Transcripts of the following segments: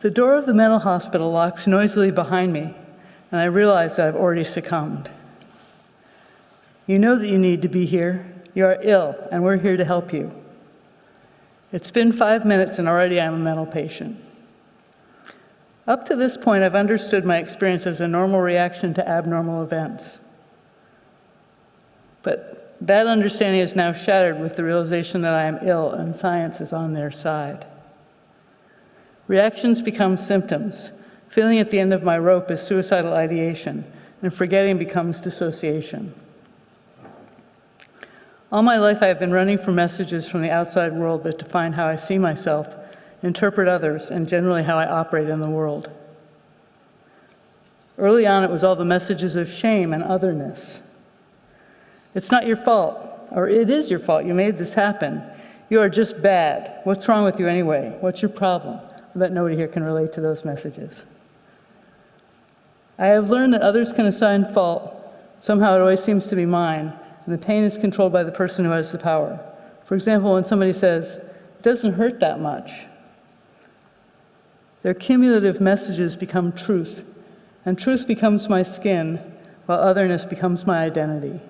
The door of the mental hospital locks noisily behind me, and I realize that I've already succumbed. You know that you need to be here. You are ill, and we're here to help you. It's been 5 minutes, and already I'm a mental patient. Up to this point, I've understood my experience as a normal reaction to abnormal events. But that understanding is now shattered with the realization that I am ill, and science is on their side. Reactions become symptoms. Feeling at the end of my rope is suicidal ideation, and forgetting becomes dissociation. All my life I have been running from messages from the outside world that define how I see myself, interpret others, and generally how I operate in the world. Early on, it was all the messages of shame and otherness. It's not your fault, or it is your fault. You made this happen. You are just bad. What's wrong with you anyway? What's your problem? I bet nobody here can relate to those messages. I have learned that others can assign fault. Somehow it always seems to be mine, and the pain is controlled by the person who has the power. For example, when somebody says, "It doesn't hurt that much," their cumulative messages become truth, and truth becomes my skin, while otherness becomes my identity.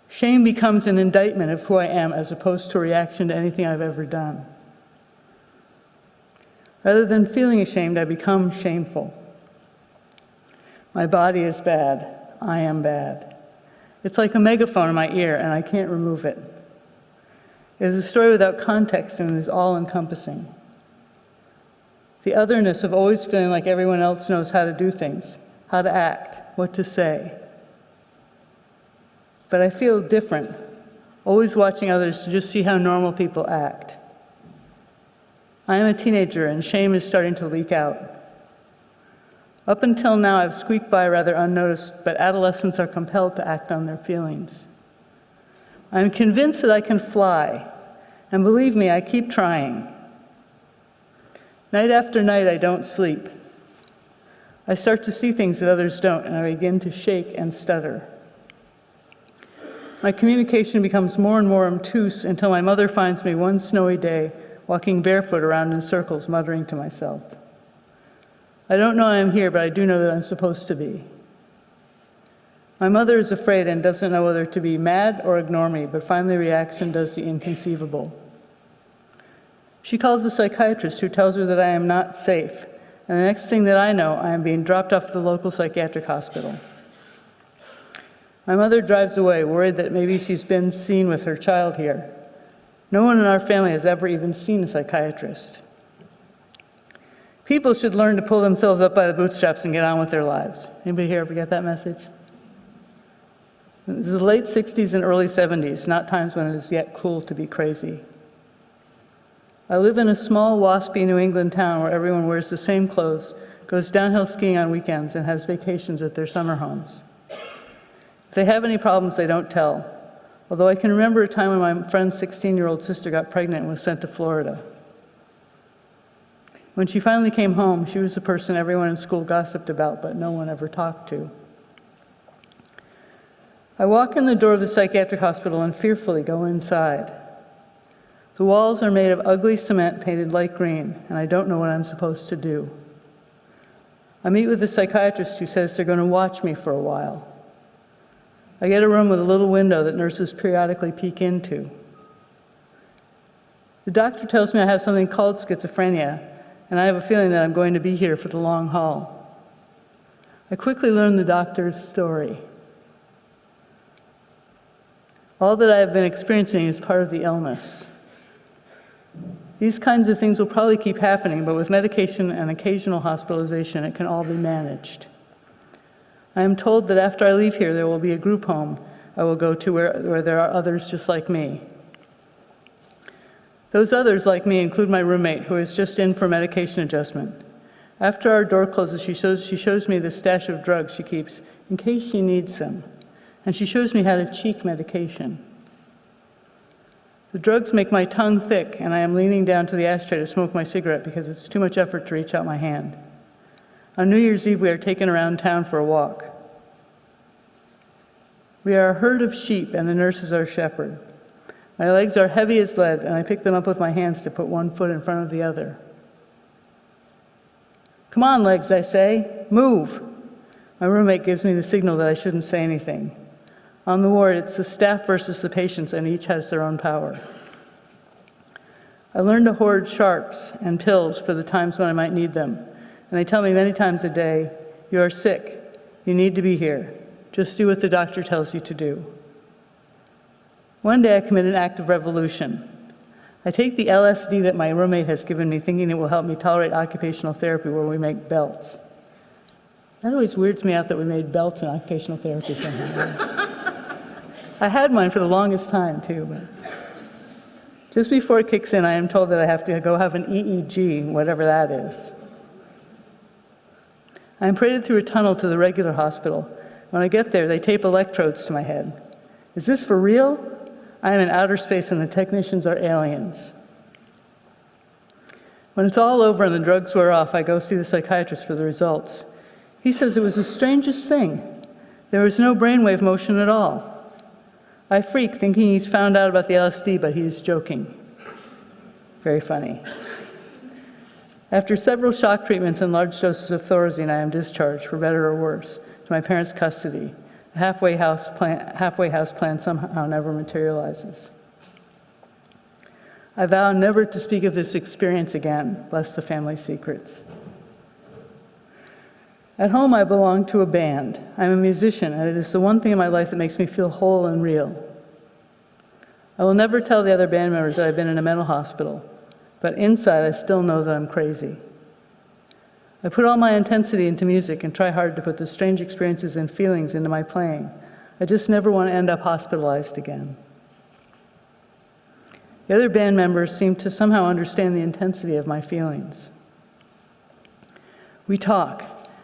Shame becomes an indictment of who I am as opposed to a reaction to anything I've ever done. Rather than feeling ashamed, I become shameful. My body is bad. I am bad. It's like a megaphone in my ear, and I can't remove it. It is a story without context and is all-encompassing. The otherness of always feeling like everyone else knows how to do things, how to act, what to say. But I feel different, always watching others to just see how normal people act. I am a teenager, and shame is starting to leak out. Up until now, I've squeaked by rather unnoticed, but adolescents are compelled to act on their feelings. I'm convinced that I can fly, and believe me, I keep trying. Night after night, I don't sleep. I start to see things that others don't, and I begin to shake and stutter. My communication becomes more and more obtuse until my mother finds me one snowy day walking barefoot around in circles, muttering to myself. I don't know I am here, but I do know that I'm supposed to be. My mother is afraid and doesn't know whether to be mad or ignore me, but finally reacts and does the inconceivable. She calls a psychiatrist who tells her that I am not safe, and the next thing that I know, I am being dropped off at the local psychiatric hospital. My mother drives away, worried that maybe she's been seen with her child here. No one in our family has ever even seen a psychiatrist. People should learn to pull themselves up by the bootstraps and get on with their lives. Anybody here ever get that message? This is the late 60s and early 70s, not times when it is yet cool to be crazy. I live in a small, waspy New England town where everyone wears the same clothes, goes downhill skiing on weekends, and has vacations at their summer homes. If they have any problems, they don't tell, although I can remember a time when my friend's 16-year-old sister got pregnant and was sent to Florida. When she finally came home, she was the person everyone in school gossiped about, but no one ever talked to. I walk in the door of the psychiatric hospital and fearfully go inside. The walls are made of ugly cement painted light green, and I don't know what I'm supposed to do. I meet with a psychiatrist who says they're going to watch me for a while. I get a room with a little window that nurses periodically peek into. The doctor tells me I have something called schizophrenia, and I have a feeling that I'm going to be here for the long haul. I quickly learn the doctor's story. All that I have been experiencing is part of the illness. These kinds of things will probably keep happening, but with medication and occasional hospitalization, it can all be managed. I am told that after I leave here, there will be a group home I will go to where there are others just like me. Those others like me include my roommate, who is just in for medication adjustment. After our door closes, she shows me the stash of drugs she keeps in case she needs them, and she shows me how to cheek medication. The drugs make my tongue thick, and I am leaning down to the ashtray to smoke my cigarette because it's too much effort to reach out my hand. On New Year's Eve, we are taken around town for a walk. We are a herd of sheep, and the nurse is our shepherd. My legs are heavy as lead, and I pick them up with my hands to put one foot in front of the other. Come on, legs, I say. Move. My roommate gives me the signal that I shouldn't say anything. On the ward, it's the staff versus the patients, and each has their own power. I learned to hoard sharps and pills for the times when I might need them. And they tell me many times a day, you are sick. You need to be here. Just do what the doctor tells you to do. One day I commit an act of revolution. I take the LSD that my roommate has given me, thinking it will help me tolerate occupational therapy where we make belts. That always weirds me out that we made belts in occupational therapy somehow. I had mine for the longest time too, but just before it kicks in, I am told that I have to go have an EEG, whatever that is. I am paraded through a tunnel to the regular hospital. When I get there, they tape electrodes to my head. Is this for real? I am in outer space and the technicians are aliens. When it's all over and the drugs wear off, I go see the psychiatrist for the results. He says it was the strangest thing. There was no brainwave motion at all. I freak, thinking he's found out about the LSD, but he's joking. Very funny. After several shock treatments and large doses of Thorazine, I am discharged, for better or worse, to my parents' custody. The halfway house plan somehow never materializes. I vow never to speak of this experience again, lest the family secrets. At home, I belong to a band. I'm a musician, and it is the one thing in my life that makes me feel whole and real. I will never tell the other band members that I've been in a mental hospital, but inside I still know that I'm crazy. I put all my intensity into music and try hard to put the strange experiences and feelings into my playing. I just never want to end up hospitalized again. The other band members seem to somehow understand the intensity of my feelings. We talk,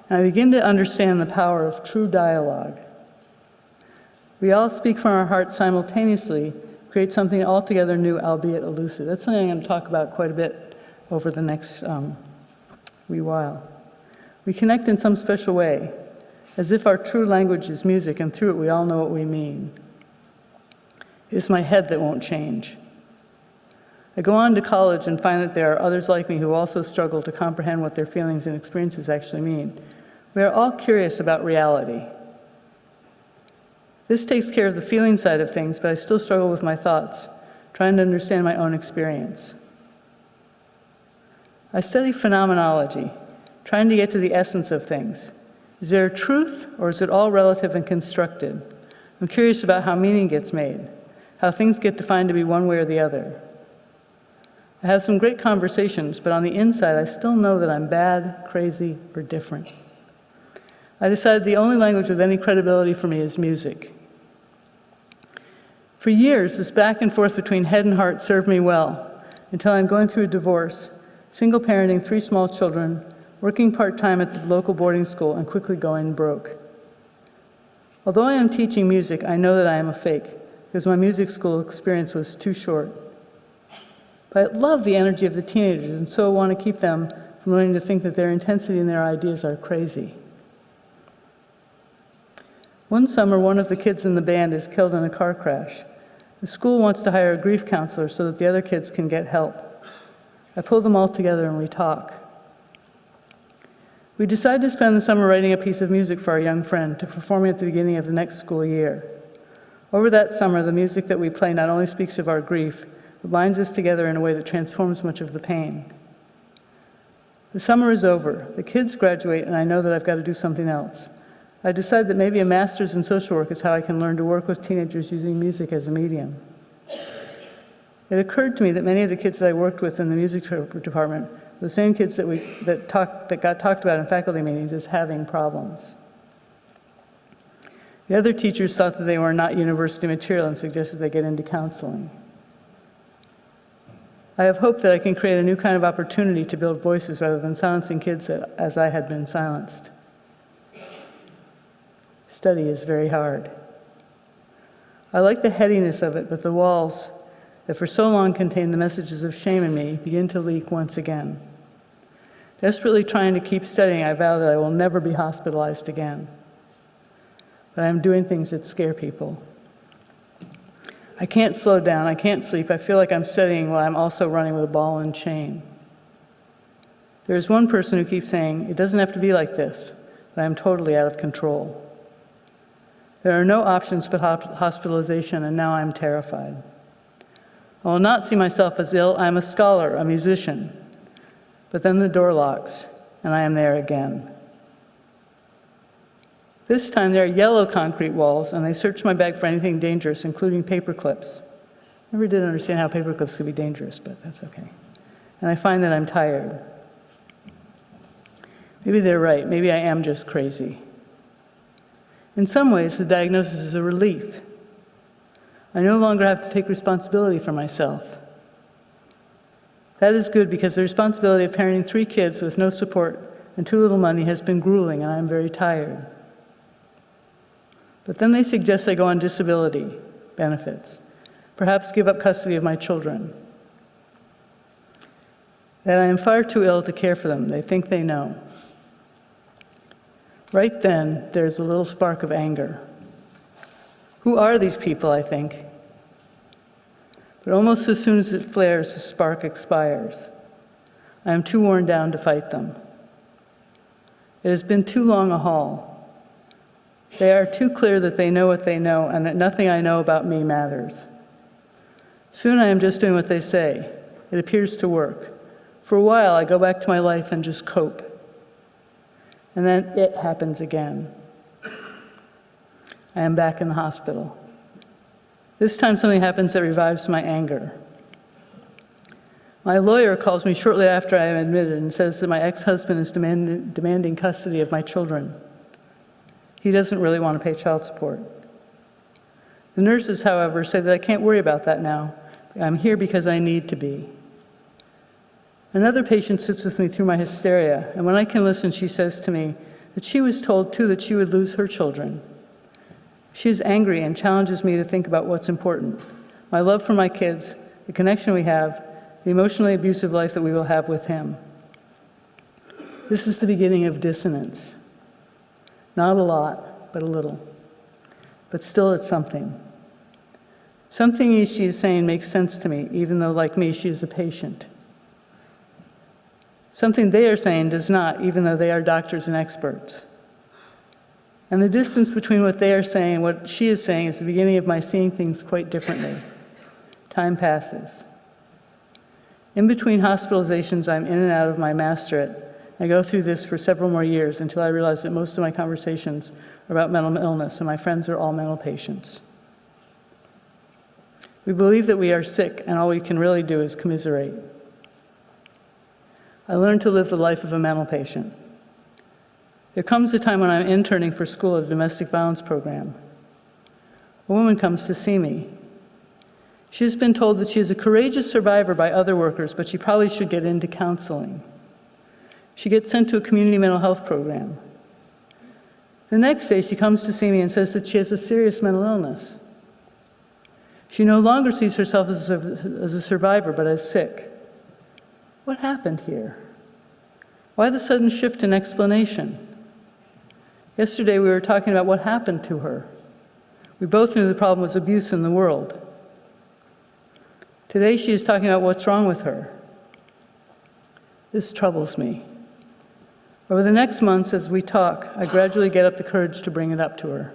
and I begin to understand the power of true dialogue. We all speak from our hearts simultaneously, create something altogether new, albeit elusive. That's something I'm going to talk about quite a bit over the next wee while. We connect in some special way, as if our true language is music, and through it we all know what we mean. It is my head that won't change. I go on to college and find that there are others like me who also struggle to comprehend what their feelings and experiences actually mean. We are all curious about reality. This takes care of the feeling side of things, but I still struggle with my thoughts, trying to understand my own experience. I study phenomenology, trying to get to the essence of things. Is there a truth, or is it all relative and constructed? I'm curious about how meaning gets made, how things get defined to be one way or the other. I have some great conversations, but on the inside, I still know that I'm bad, crazy, or different. I decided the only language with any credibility for me is music. For years, this back and forth between head and heart served me well, until I'm going through a divorce, single parenting 3 small children, working part-time at the local boarding school, and quickly going broke. Although I am teaching music, I know that I am a fake, because my music school experience was too short. But I love the energy of the teenagers, and so I want to keep them from learning to think that their intensity and their ideas are crazy. One summer, one of the kids in the band is killed in a car crash. The school wants to hire a grief counselor so that the other kids can get help. I pull them all together and we talk. We decide to spend the summer writing a piece of music for our young friend to perform at the beginning of the next school year. Over that summer, the music that we play not only speaks of our grief, but binds us together in a way that transforms much of the pain. The summer is over. The kids graduate, and I know that I've got to do something else. I decided that maybe a master's in social work is how I can learn to work with teenagers using music as a medium. It occurred to me that many of the kids that I worked with in the music department were the same kids that got talked about in faculty meetings as having problems. The other teachers thought that they were not university material and suggested they get into counseling. I have hope that I can create a new kind of opportunity to build voices rather than silencing kids as I had been silenced. Study is very hard. I like the headiness of it, but the walls that for so long contained the messages of shame in me begin to leak once again. Desperately trying to keep studying, I vow that I will never be hospitalized again. But I am doing things that scare people. I can't slow down, I can't sleep. I feel like I'm studying while I'm also running with a ball and chain. There is one person who keeps saying, "It doesn't have to be like this," but I am totally out of control. There are no options but hospitalization, and now I am terrified. I will not see myself as ill. I am a scholar, a musician. But then the door locks, and I am there again. This time there are yellow concrete walls, and they search my bag for anything dangerous, including paper clips. I never did understand how paper clips could be dangerous, but that's okay. And I find that I'm tired. Maybe they're right. Maybe I am just crazy. In some ways, the diagnosis is a relief. I no longer have to take responsibility for myself. That is good because the responsibility of parenting 3 kids with no support and too little money has been grueling, and I am very tired. But then they suggest I go on disability benefits, perhaps give up custody of my children, that I am far too ill to care for them. They think they know. Right then, there's a little spark of anger. Who are these people, I think? But almost as soon as it flares, the spark expires. I am too worn down to fight them. It has been too long a haul. They are too clear that they know what they know and that nothing I know about me matters. Soon I am just doing what they say. It appears to work. For a while, I go back to my life and just cope. And then it happens again. I am back in the hospital. This time something happens that revives my anger. My lawyer calls me shortly after I am admitted and says that my ex-husband is demanding custody of my children. He doesn't really want to pay child support. The nurses, however, say that I can't worry about that now. I'm here because I need to be. Another patient sits with me through my hysteria, and when I can listen, she says to me that she was told, too, that she would lose her children. She is angry and challenges me to think about what's important. My love for my kids, the connection we have, the emotionally abusive life that we will have with him. This is the beginning of dissonance. Not a lot, but a little. But still it's something. Something she is saying makes sense to me, even though, like me, she is a patient. Something they are saying does not, even though they are doctors and experts. And the distance between what they are saying and what she is saying is the beginning of my seeing things quite differently. Time passes. In between hospitalizations, I'm in and out of my masterate. I go through this for several more years until I realize that most of my conversations are about mental illness, and my friends are all mental patients. We believe that we are sick, and all we can really do is commiserate. I learned to live the life of a mental patient. There comes a time when I'm interning for school at a domestic violence program. A woman comes to see me. She has been told that she is a courageous survivor by other workers, but she probably should get into counseling. She gets sent to a community mental health program. The next day, she comes to see me and says that she has a serious mental illness. She no longer sees herself as a survivor, but as sick. What happened here? Why the sudden shift in explanation? Yesterday, we were talking about what happened to her. We both knew the problem was abuse in the world. Today, she is talking about what's wrong with her. This troubles me. Over the next months, as we talk, I gradually get up the courage to bring it up to her.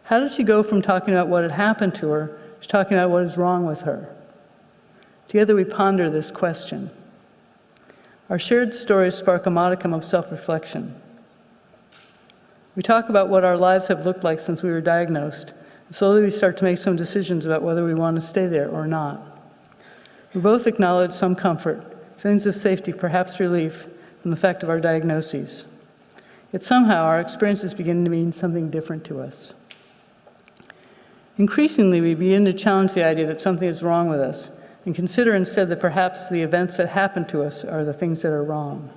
How did she go from talking about what had happened to her to talking about what is wrong with her? Together we ponder this question. Our shared stories spark a modicum of self-reflection. We talk about what our lives have looked like since we were diagnosed, and slowly we start to make some decisions about whether we want to stay there or not. We both acknowledge some comfort, feelings of safety, perhaps relief, from the fact of our diagnoses. Yet somehow our experiences begin to mean something different to us. Increasingly, we begin to challenge the idea that something is wrong with us and consider instead that perhaps the events that happen to us are the things that are wrong.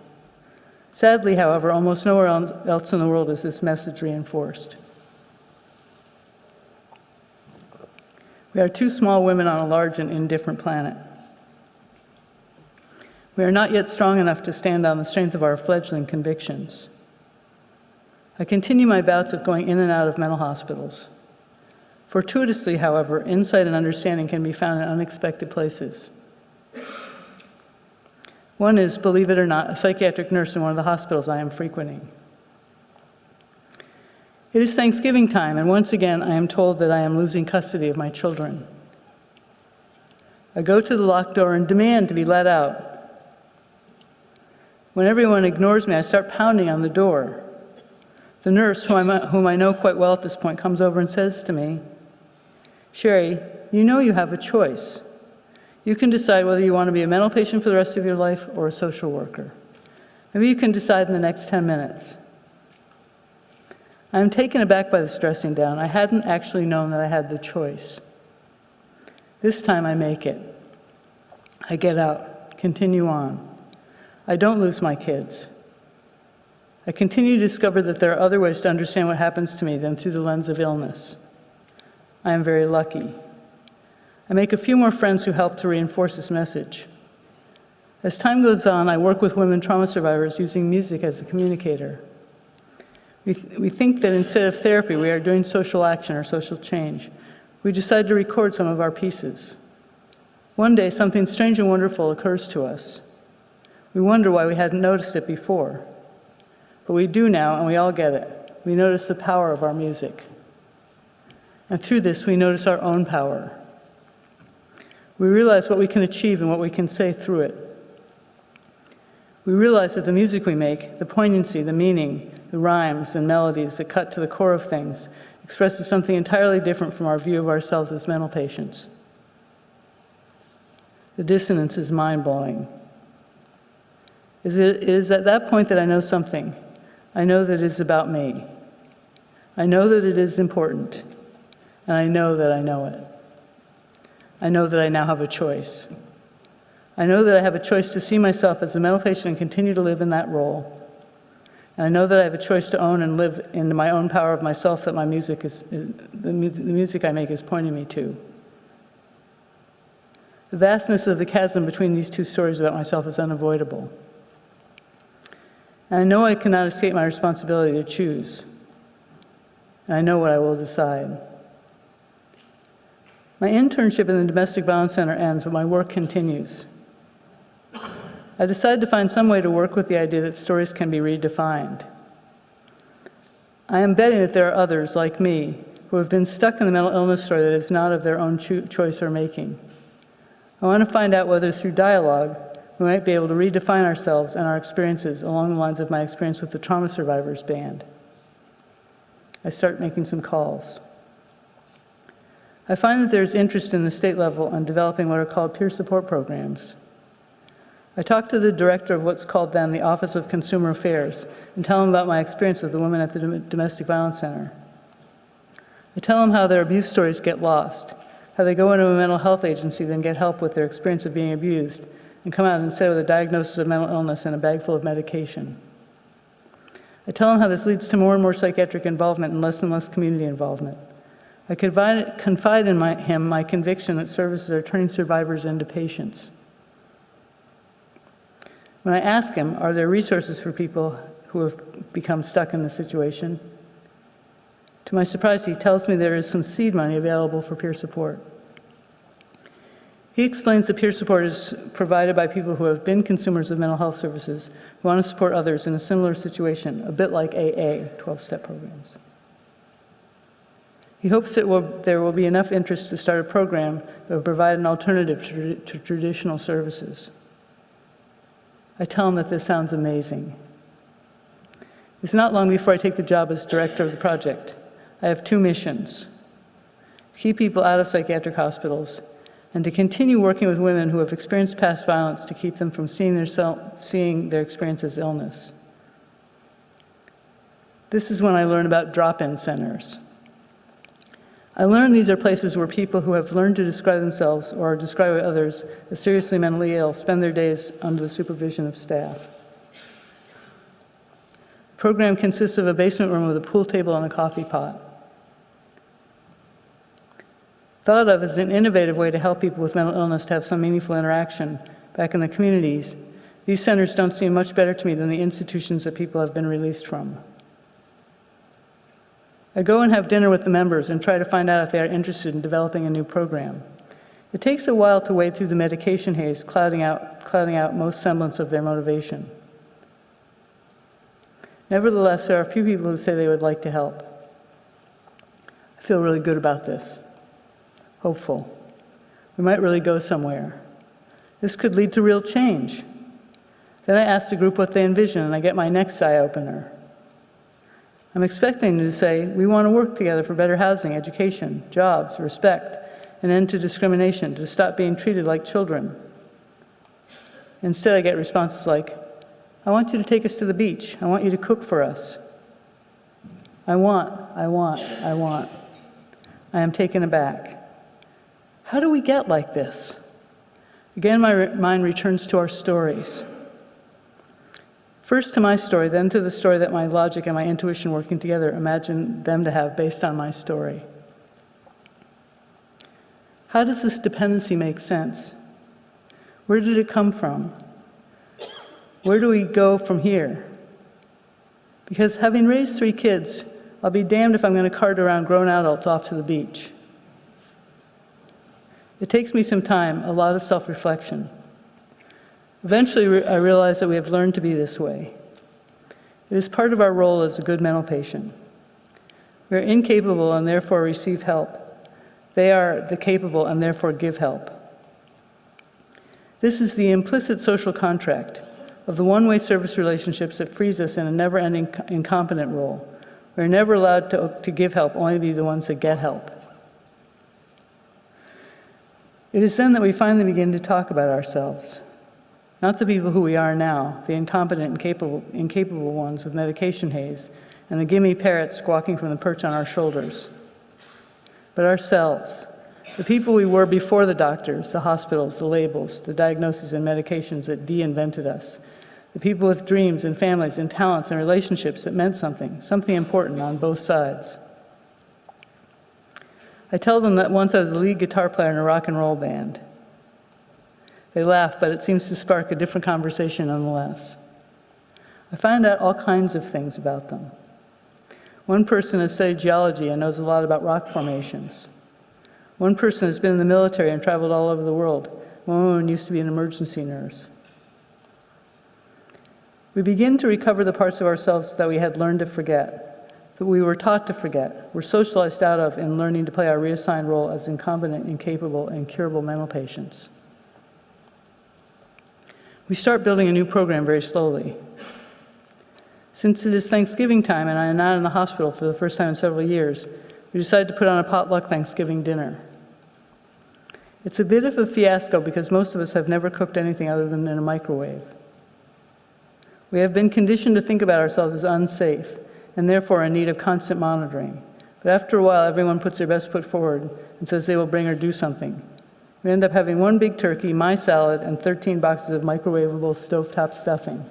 Sadly, however, almost nowhere else in the world is this message reinforced. We are 2 small women on a large and indifferent planet. We are not yet strong enough to stand on the strength of our fledgling convictions. I continue my bouts of going in and out of mental hospitals. Fortuitously, however, insight and understanding can be found in unexpected places. One is, believe it or not, a psychiatric nurse in one of the hospitals I am frequenting. It is Thanksgiving time, and once again I am told that I am losing custody of my children. I go to the locked door and demand to be let out. When everyone ignores me, I start pounding on the door. The nurse, whom I know quite well at this point, comes over and says to me, "Shery, you know you have a choice. You can decide whether you want to be a mental patient for the rest of your life or a social worker. Maybe you can decide in the next 10 minutes. I am taken aback by this dressing down. I hadn't actually known that I had the choice. This time I make it. I get out, continue on. I don't lose my kids. I continue to discover that there are other ways to understand what happens to me than through the lens of illness. I am very lucky. I make a few more friends who help to reinforce this message. As time goes on, I work with women trauma survivors using music as a communicator. We think that instead of therapy, we are doing social action or social change. We decide to record some of our pieces. One day, something strange and wonderful occurs to us. We wonder why we hadn't noticed it before. But we do now, and we all get it. We notice the power of our music. And through this, we notice our own power. We realize what we can achieve and what we can say through it. We realize that the music we make, the poignancy, the meaning, the rhymes and melodies that cut to the core of things, expresses something entirely different from our view of ourselves as mental patients. The dissonance is mind-blowing. It is at that point that I know something. I know that it is about me. I know that it is important, and I know that I know it. I know that I now have a choice. I know that I have a choice to see myself as a mental patient and continue to live in that role. And I know that I have a choice to own and live in my own power of myself that my music the music I make is pointing me to. The vastness of the chasm between these two stories about myself is unavoidable. And I know I cannot escape my responsibility to choose. And I know what I will decide. My internship in the Domestic Violence Center ends, but my work continues. I decided to find some way to work with the idea that stories can be redefined. I am betting that there are others, like me, who have been stuck in the mental illness story that is not of their own choice or making. I want to find out whether through dialogue, we might be able to redefine ourselves and our experiences along the lines of my experience with the Trauma Survivors Band. I start making some calls. I find that there's interest in the state level on developing what are called peer support programs. I talk to the director of what's called then the Office of Consumer Affairs and tell him about my experience with the women at the Domestic Violence Center. I tell him how their abuse stories get lost, how they go into a mental health agency, then get help with their experience of being abused, and come out instead with a diagnosis of mental illness and a bag full of medication. I tell him how this leads to more and more psychiatric involvement and less community involvement. I confide in him my conviction that services are turning survivors into patients. When I ask him, are there resources for people who have become stuck in this situation? To my surprise, he tells me there is some seed money available for peer support. He explains that peer support is provided by people who have been consumers of mental health services who want to support others in a similar situation, a bit like AA, 12-step programs. He hopes that there will be enough interest to start a program that will provide an alternative to traditional services. I tell him that this sounds amazing. It's not long before I take the job as director of the project. I have two missions: to keep people out of psychiatric hospitals and to continue working with women who have experienced past violence to keep them from seeing their experience as illness. This is when I learn about drop-in centers. I learned these are places where people who have learned to describe themselves or are described by others as seriously mentally ill spend their days under the supervision of staff. The program consists of a basement room with a pool table and a coffee pot. Thought of as an innovative way to help people with mental illness to have some meaningful interaction back in the communities, these centers don't seem much better to me than the institutions that people have been released from. I go and have dinner with the members and try to find out if they are interested in developing a new program. It takes a while to wade through the medication haze, clouding out most semblance of their motivation. Nevertheless, there are a few people who say they would like to help. I feel really good about this. Hopeful. We might really go somewhere. This could lead to real change. Then I ask the group what they envision, and I get my next eye-opener. I'm expecting them to say, we want to work together for better housing, education, jobs, respect, an end to discrimination, to stop being treated like children. Instead, I get responses like, I want you to take us to the beach. I want you to cook for us. I want. I am taken aback. How do we get like this? Again, my mind returns to our stories. First to my story, then to the story that my logic and my intuition working together imagine them to have based on my story. How does this dependency make sense? Where did it come from? Where do we go from here? Because having raised 3 kids, I'll be damned if I'm going to cart around grown adults off to the beach. It takes me some time, a lot of self-reflection. Eventually, I realize that we have learned to be this way. It is part of our role as a good mental patient. We are incapable and therefore receive help. They are the capable and therefore give help. This is the implicit social contract of the one-way service relationships that frees us in a never-ending incompetent role. We're never allowed to give help, only to be the ones that get help. It is then that we finally begin to talk about ourselves. Not the people who we are now, the incompetent and incapable ones with medication haze, and the gimme parrots squawking from the perch on our shoulders. But ourselves, the people we were before the doctors, the hospitals, the labels, the diagnoses and medications that de-invented us. The people with dreams and families and talents and relationships that meant something important on both sides. I tell them that once I was the lead guitar player in a rock and roll band. They laugh, but it seems to spark a different conversation nonetheless. I find out all kinds of things about them. One person has studied geology and knows a lot about rock formations. One person has been in the military and traveled all over the world. One woman used to be an emergency nurse. We begin to recover the parts of ourselves that we had learned to forget, that we were taught to forget, were socialized out of in learning to play our reassigned role as incompetent, incapable, and incurable mental patients. We start building a new program very slowly. Since it is Thanksgiving time and I am not in the hospital for the first time in several years, we decided to put on a potluck Thanksgiving dinner. It's a bit of a fiasco because most of us have never cooked anything other than in a microwave. We have been conditioned to think about ourselves as unsafe and therefore in need of constant monitoring. But after a while, everyone puts their best foot forward and says they will bring or do something. We end up having 1 big turkey, my salad, and 13 boxes of microwavable stovetop stuffing.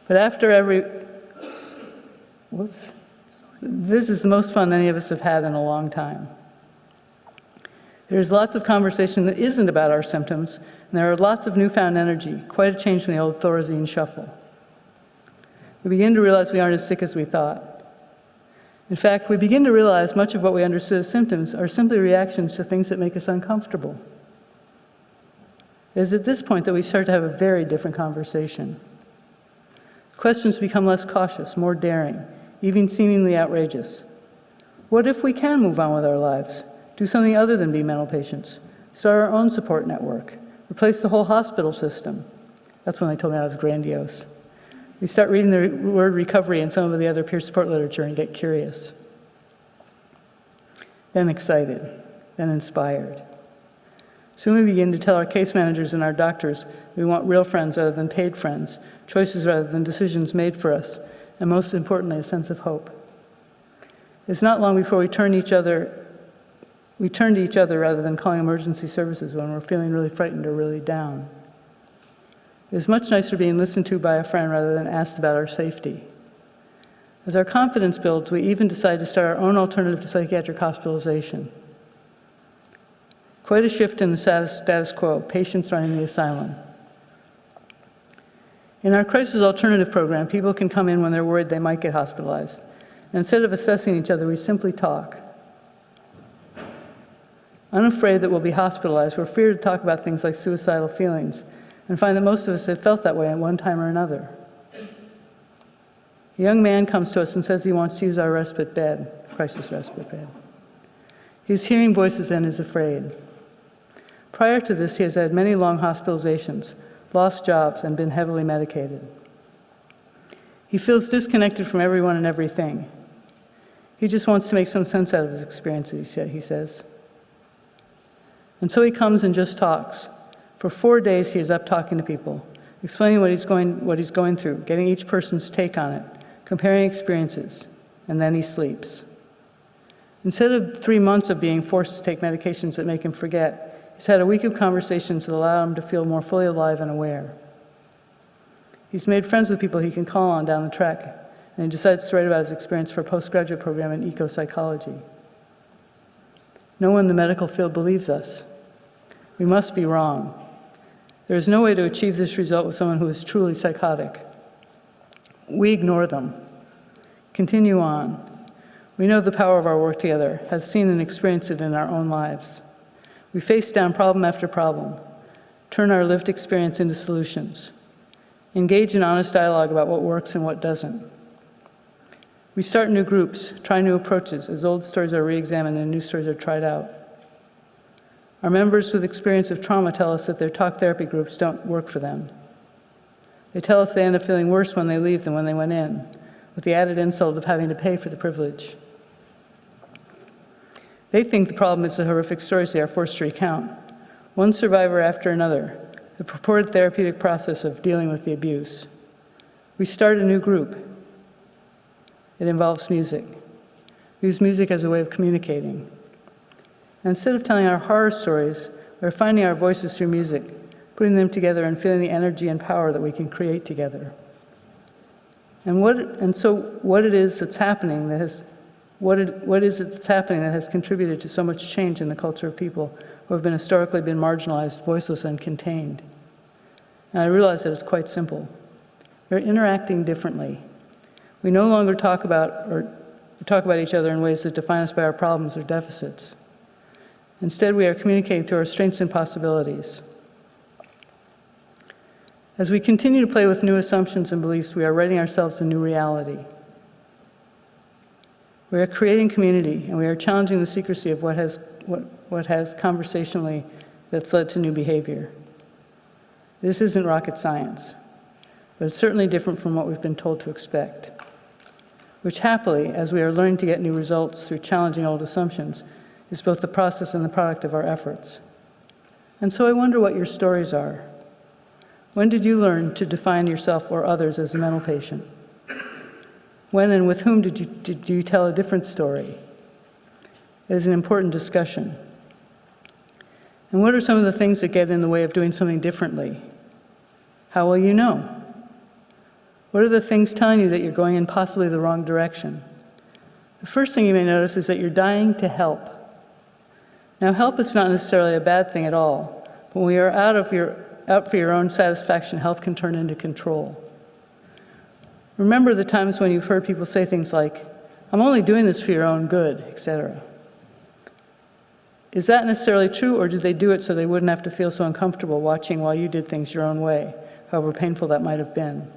But this is the most fun any of us have had in a long time. There's lots of conversation that isn't about our symptoms, and there are lots of newfound energy, quite a change from the old Thorazine shuffle. We begin to realize we aren't as sick as we thought. In fact, we begin to realize much of what we understood as symptoms are simply reactions to things that make us uncomfortable. It is at this point that we start to have a very different conversation. Questions become less cautious, more daring, even seemingly outrageous. What if we can move on with our lives, do something other than be mental patients, start our own support network, replace the whole hospital system? That's when they told me I was grandiose. We start reading the word recovery and some of the other peer support literature and get curious. Then excited, then inspired. Soon we begin to tell our case managers and our doctors we want real friends rather than paid friends, choices rather than decisions made for us, and most importantly, a sense of hope. It's not long before we turn to each other rather than calling emergency services when we're feeling really frightened or really down. It's much nicer being listened to by a friend rather than asked about our safety. As our confidence builds, we even decide to start our own alternative to psychiatric hospitalization. Quite a shift in the status quo, patients running the asylum. In our crisis alternative program, people can come in when they're worried they might get hospitalized. And instead of assessing each other, we simply talk. Unafraid that we'll be hospitalized, we're feared to talk about things like suicidal feelings and find that most of us have felt that way at one time or another. A young man comes to us and says he wants to use our respite bed, crisis respite bed. He's hearing voices and is afraid. Prior to this, he has had many long hospitalizations, lost jobs, and been heavily medicated. He feels disconnected from everyone and everything. He just wants to make some sense out of his experiences, he says. And so he comes and just talks. For 4 days, he is up talking to people, explaining what he's going through, getting each person's take on it, comparing experiences, and then he sleeps. Instead of 3 months of being forced to take medications that make him forget, he's had a week of conversations that allow him to feel more fully alive and aware. He's made friends with people he can call on down the track, and he decides to write about his experience for a postgraduate program in eco-psychology. No one in the medical field believes us. We must be wrong. There is no way to achieve this result with someone who is truly psychotic. We ignore them. Continue on. We know the power of our work together, have seen and experienced it in our own lives. We face down problem after problem, turn our lived experience into solutions, engage in honest dialogue about what works and what doesn't. We start new groups, try new approaches as old stories are re-examined and new stories are tried out. Our members with experience of trauma tell us that their talk therapy groups don't work for them. They tell us they end up feeling worse when they leave than when they went in, with the added insult of having to pay for the privilege. They think the problem is the horrific stories they are forced to recount, one survivor after another, the purported therapeutic process of dealing with the abuse. We start a new group. It involves music. We use music as a way of communicating. And instead of telling our horror stories, we're finding our voices through music, putting them together and feeling the energy and power that we can create together. And so what is it that's happening that has contributed to so much change in the culture of people who have historically been marginalized, voiceless, and contained? And I realize that it's quite simple. We're interacting differently. We no longer talk about each other in ways that define us by our problems or deficits. Instead, we are communicating through our strengths and possibilities. As we continue to play with new assumptions and beliefs, we are writing ourselves a new reality. We are creating community, and we are challenging the secrecy of what has conversationally that's led to new behavior. This isn't rocket science, but it's certainly different from what we've been told to expect, which happily, as we are learning to get new results through challenging old assumptions, is both the process and the product of our efforts. And so I wonder what your stories are. When did you learn to define yourself or others as a mental patient? When and with whom did you tell a different story? It is an important discussion. And what are some of the things that get in the way of doing something differently? How will you know? What are the things telling you that you're going in possibly the wrong direction? The first thing you may notice is that you're dying to help. Now, help is not necessarily a bad thing at all, but when we are out for your own satisfaction, help can turn into control. Remember the times when you've heard people say things like, "I'm only doing this for your own good," etc. Is that necessarily true, or did they do it so they wouldn't have to feel so uncomfortable watching while you did things your own way, however painful that might have been?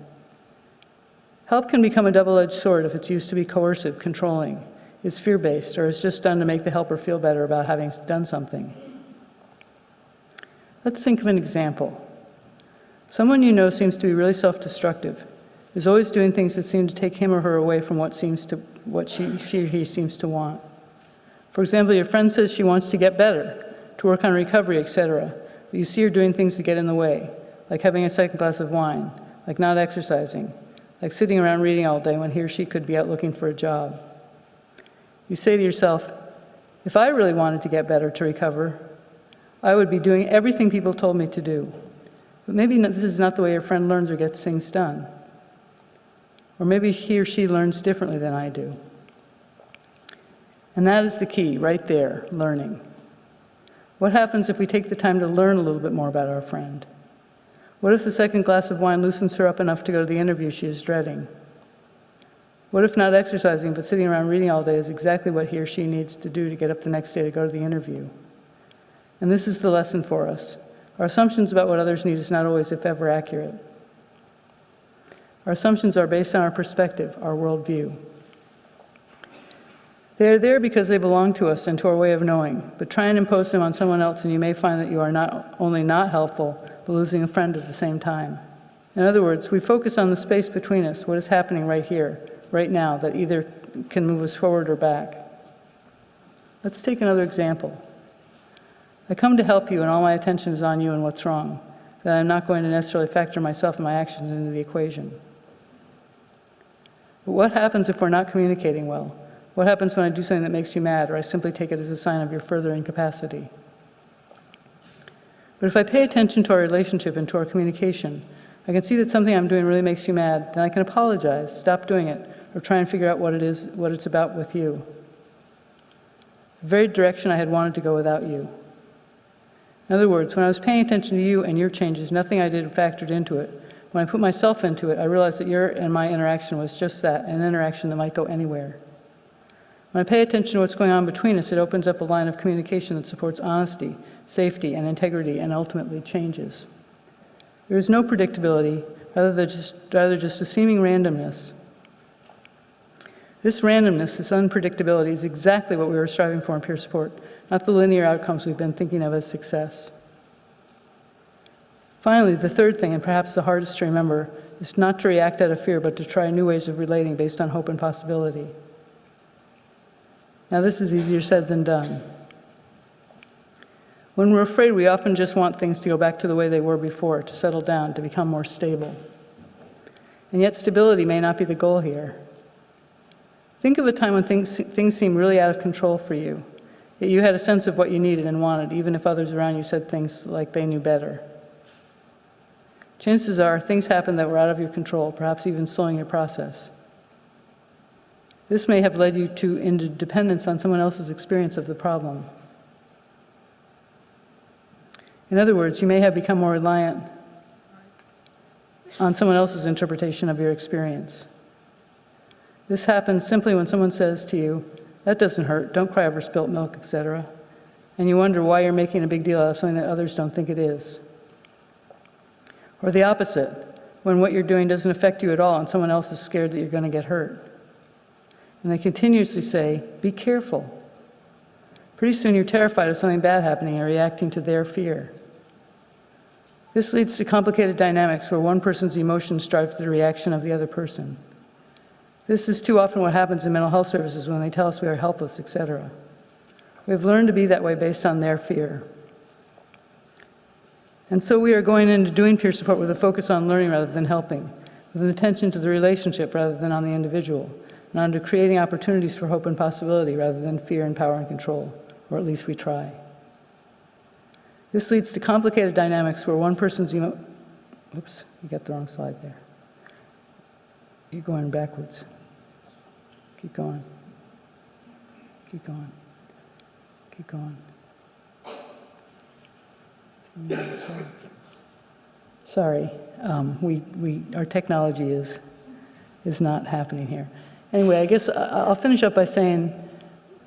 Help can become a double-edged sword if it's used to be coercive, controlling, is fear-based, or is just done to make the helper feel better about having done something. Let's think of an example. Someone you know seems to be really self-destructive, is always doing things that seem to take him or her away from what she or he seems to want. For example, your friend says she wants to get better, to work on recovery, etc., but you see her doing things to get in the way, like having a second glass of wine, like not exercising, like sitting around reading all day when he or she could be out looking for a job. You say to yourself, if I really wanted to get better, to recover, I would be doing everything people told me to do. But maybe this is not the way your friend learns or gets things done. Or maybe he or she learns differently than I do. And that is the key, right there, learning. What happens if we take the time to learn a little bit more about our friend? What if the second glass of wine loosens her up enough to go to the interview she is dreading? What if not exercising but sitting around reading all day is exactly what he or she needs to do to get up the next day to go to the interview? And this is the lesson for us. Our assumptions about what others need is not always, if ever, accurate. Our assumptions are based on our perspective, our worldview. They are there because they belong to us and to our way of knowing, but try and impose them on someone else and you may find that you are not only not helpful, but losing a friend at the same time. In other words, we focus on the space between us, what is happening right here, right now, that either can move us forward or back. Let's take another example. I come to help you and all my attention is on you and what's wrong, that I'm not going to necessarily factor myself and my actions into the equation. But what happens if we're not communicating well? What happens when I do something that makes you mad, or I simply take it as a sign of your further incapacity? But if I pay attention to our relationship and to our communication, I can see that something I'm doing really makes you mad, then I can apologize, stop doing it, or try and figure out what it's about with you. The very direction I had wanted to go without you. In other words, when I was paying attention to you and your changes, nothing I did factored into it. When I put myself into it, I realized that your and my interaction was just that, an interaction that might go anywhere. When I pay attention to what's going on between us, it opens up a line of communication that supports honesty, safety, and integrity, and ultimately changes. There is no predictability, rather just a seeming randomness. This randomness, this unpredictability, is exactly what we were striving for in peer support, not the linear outcomes we've been thinking of as success. Finally, the third thing, and perhaps the hardest to remember, is not to react out of fear, but to try new ways of relating based on hope and possibility. Now, this is easier said than done. When we're afraid, we often just want things to go back to the way they were before, to settle down, to become more stable. And yet stability may not be the goal here. Think of a time when things seemed really out of control for you, yet you had a sense of what you needed and wanted, even if others around you said things like they knew better. Chances are things happened that were out of your control, perhaps even slowing your process. This may have led you into dependence on someone else's experience of the problem. In other words, you may have become more reliant on someone else's interpretation of your experience. This happens simply when someone says to you, "That doesn't hurt, don't cry over spilt milk," etc. And you wonder why you're making a big deal out of something that others don't think it is. Or the opposite, when what you're doing doesn't affect you at all and someone else is scared that you're going to get hurt. And they continuously say, "Be careful." Pretty soon you're terrified of something bad happening and reacting to their fear. This leads to complicated dynamics where one person's emotions drive the reaction of the other person. This is too often what happens in mental health services when they tell us we are helpless, etc. We've learned to be that way based on their fear. And so we are going into doing peer support with a focus on learning rather than helping, with an attention to the relationship rather than on the individual, and on to creating opportunities for hope and possibility rather than fear and power and control, or at least we try. This leads to complicated dynamics where one person's oops, you got the wrong slide there. You're going backwards. Keep going. Keep going. Keep going. Sorry, our technology is not happening here. Anyway, I guess I'll finish up by saying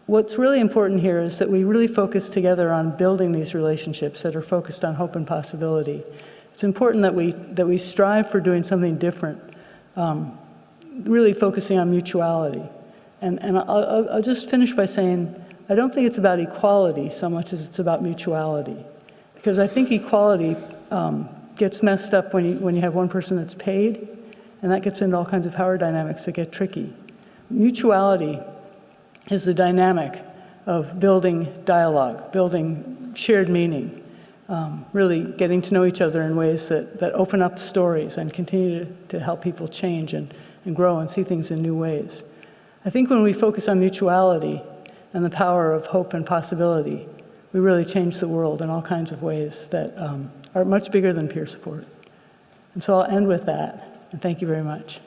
what's really important here is that we really focus together on building these relationships that are focused on hope and possibility. It's important that we strive for doing something different, really focusing on mutuality. And I'll just finish by saying I don't think it's about equality so much as it's about mutuality. Because I think equality gets messed up when you have one person that's paid, and that gets into all kinds of power dynamics that get tricky. Mutuality is the dynamic of building dialogue, building shared meaning, really getting to know each other in ways that open up stories and continue to help people change and grow and see things in new ways. I think when we focus on mutuality and the power of hope and possibility, we really change the world in all kinds of ways that are much bigger than peer support. And so I'll end with that, and thank you very much.